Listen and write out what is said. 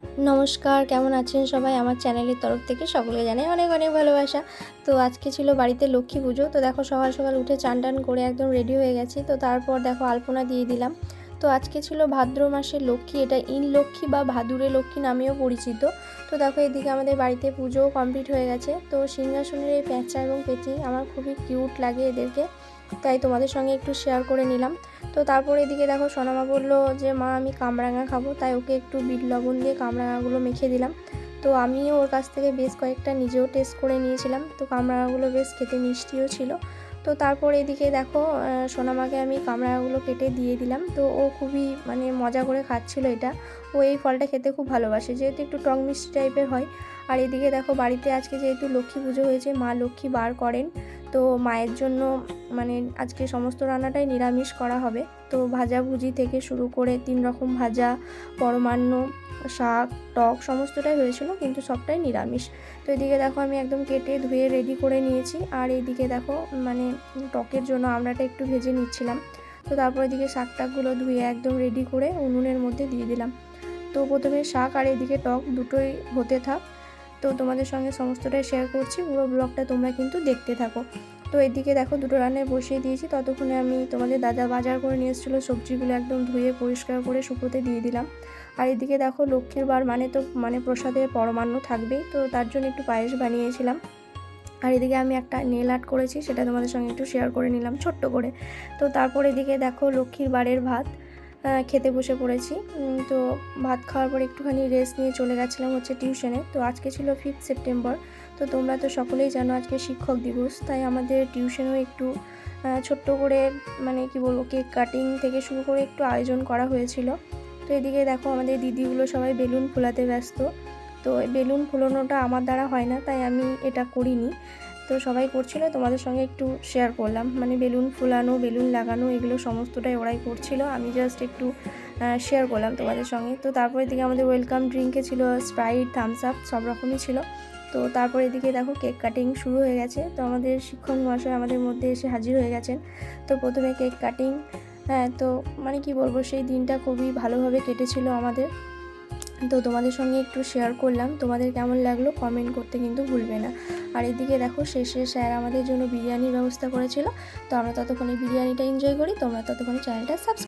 নমস্কার, কেমন আছেন সবাই? আমার চ্যানেলের তরফ থেকে সকলকে জানাই অনেক অনেক ভালোবাসা। তো আজকে ছিল বাড়িতে লক্ষ্মী পুজো। তো দেখো সকাল সকাল উঠে চান টান করে একদম রেডি হয়ে গেছি। তো তারপর দেখো আলপনা দিয়ে দিলাম। তো আজকে ছিল ভাদ্র মাসের লক্ষ্মী, এটা ইন লক্ষ্মী বা ভাদুরে লক্ষ্মী নামেও পরিচিত। তো দেখো এদিকে আমাদের বাড়িতে পুজোও কমপ্লিট হয়ে গেছে। তো সিংহাসনের এই প্যাঁচা এবং পেঁচি আমার খুবই কিউট লাগে এদেরকে, তাই তোমাদের সঙ্গে একটু শেয়ার করে নিলাম। তো তারপর এদিকে দেখো সোনামা বললো যে মা আমি কামরাঙা খাবো, তাই ওকে একটু বিট লবণ দিয়ে কামরাঙাগুলো মেখে দিলাম। তো আমিও ওর কাছ থেকে বেশ কয়েকটা নিজেও টেস্ট করে নিয়েছিলাম। তো কামরাঙাগুলো বেশ খেতে মিষ্টিও ছিল। তো তারপর এদিকে দেখো সোনামাকে আমি কামরাঙাগুলো কেটে দিয়ে দিলাম। তো ও খুবই মজা করে খাচ্ছিল এটা। ও এই ফলটা খেতে খুব ভালোবাসে, যেহেতু একটু টক মিষ্টি টাইপের হয়। আর এদিকে দেখো বাড়িতে আজকে যেহেতু লক্ষ্মী পুজো হয়েছে, মা লক্ষ্মী বার করেন, তো মায়ের জন্য আজকে সমস্ত রান্নাটাই নিরামিষ করা হবে। তো ভাজাভুজি থেকে শুরু করে 3 রকম ভাজা, পরমান্ন, শাক, টক সমস্তটাই হয়েছিল, কিন্তু সবটাই নিরামিষ। তো এদিকে দেখো আমি একদম কেটে ধুয়ে রেডি করে নিয়েছি। আর এইদিকে দেখো টকের জন্য আমড়াটা একটু ভেজে নিচ্ছিলাম। তো তারপর এদিকে শাক টাকগুলো ধুয়ে একদম রেডি করে উনুনের মধ্যে দিয়ে দিলাম। তো প্রথমে শাক আর এদিকে টক দুটোই হতে থাক। তো তোমাদের সঙ্গে সমস্তটাই শেয়ার করছি, পুরো ব্লগটা তোমরা কিন্তু দেখতে থাকো। তো এদিকে দেখো দুটো রান্নায় বসিয়ে দিয়েছি, ততক্ষণে আমি তোমাদের দাদা বাজার করে নিয়ে এসেছিলো সবজিগুলো একদম ধুয়ে পরিষ্কার করে শুকোতে দিয়ে দিলাম। আর এদিকে দেখো লক্ষ্মীর বার তো প্রসাদে পরমান্ন থাকবেই, তো তার জন্য একটু পায়েস বানিয়েছিলাম। আর এদিকে আমি একটা নেল আর্ট করেছি, সেটা তোমাদের সঙ্গে একটু শেয়ার করে নিলাম ছোট্ট করে। তো তারপর এদিকে দেখো লক্ষ্মীর বারের ভাত খেতে বসে পড়েছি। তো ভাত খাওয়ার পর একটুখানি রেস্ট নিয়ে চলে গেছিলাম হচ্ছে টিউশনে। তো আজকে ছিল 5 সেপ্টেম্বর। তো তোমরা তো সকলেই জানো আজকে শিক্ষক দিবস, তাই আমাদের টিউশনেও একটু ছোট্ট করে কি বলবো, কেক কাটিং থেকে শুরু করে একটু আয়োজন করা হয়েছিল। তো এদিকে দেখো আমাদের দিদিগুলো সবাই বেলুন ফোলাতে ব্যস্ত। তো বেলুন ফোলানোটা আমার দ্বারা হয় না, তাই আমি এটা করিনি। তো সবাই করছিল, তোমাদের সঙ্গে একটু শেয়ার করলাম। বেলুন ফোলানো, বেলুন লাগানো এগুলো সমস্তটাই ওরাই করছিল, আমি জাস্ট একটু শেয়ার করলাম তোমাদের সঙ্গে। তো তারপর এদিকে আমাদের ওয়েলকাম ড্রিঙ্কে ছিল স্প্রাইট, থামস আপ সব রকমই ছিল। তো তারপর এদিকে দেখো কেক কাটিং শুরু হয়ে গেছে। তো আমাদের শিক্ষক মহাশয় আমাদের মধ্যে এসে হাজির হয়ে গেছেন। তো প্রথমে কেক কাটিং, হ্যাঁ, তো কি বলবো, সেই দিনটা খুবই ভালোভাবে কেটেছিল আমাদের। তো তোমাদের সঙ্গে একটু শেয়ার করলাম, তোমাদের কেমন লাগলো কমেন্ট করতে কিন্তু ভুলবে না। আর এদিকে দেখো শেষে স্যার আমাদের জন্য বিরিয়ানির ব্যবস্থা করেছিল। তো আমরা ততক্ষণে বিরিয়ানিটা এনজয় করি, তোমরা ততক্ষণে চ্যানেলটা সাবস্ক্রাইব